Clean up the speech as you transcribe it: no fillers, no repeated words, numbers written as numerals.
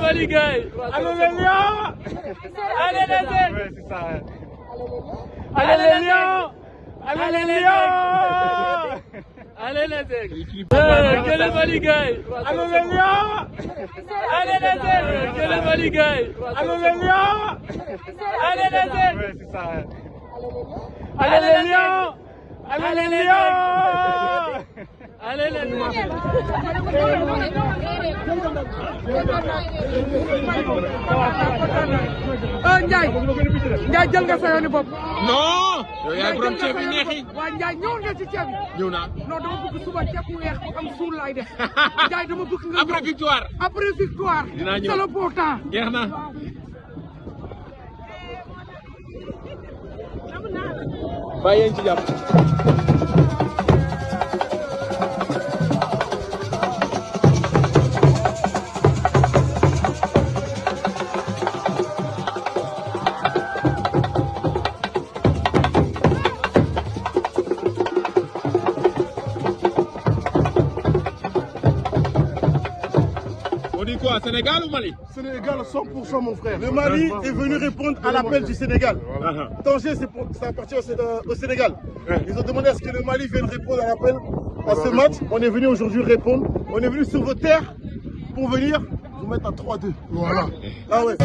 Mali gars yi. Allez les lions. Allez les aigles. Ouais, c'est ça. Allez les lions. Allez les lions. Allez les aigles. Que le Mali gars yi. Allez les lions. Allez les aigles. Que le Mali gars yi. Allez les lions. Allez les aigles. Ouais, c'est ça. Allez les lions. Allez les lions. Allez les aigles. Ndiaye jël nga sa yooni bopp. non. yow yaay borom ceeb bi neex yi. waaw Ndiaye ñëwoon nga ci ceeb bi. ñëw naa. non dama bëgg suba ceeb bu weex bu am suul laay def. Ndiaye dama bëgg nga. après victoire. après victoire. dinaa ñëw c'est le beau temps. jeex na. bàyyi yéen ci jàpp. On dit quoi, Sénégal ou Mali? Sénégal 100% mon frère. Le Mali est venu répondre à l'appel du Sénégal. Tanger, ça appartient au Sénégal. Ils ont demandé à ce que le Mali vienne répondre à l'appel à ce match. On est venu aujourd'hui répondre. On est venu sur vos terres pour venir vous mettre à 3-2. Voilà. Ah ouais.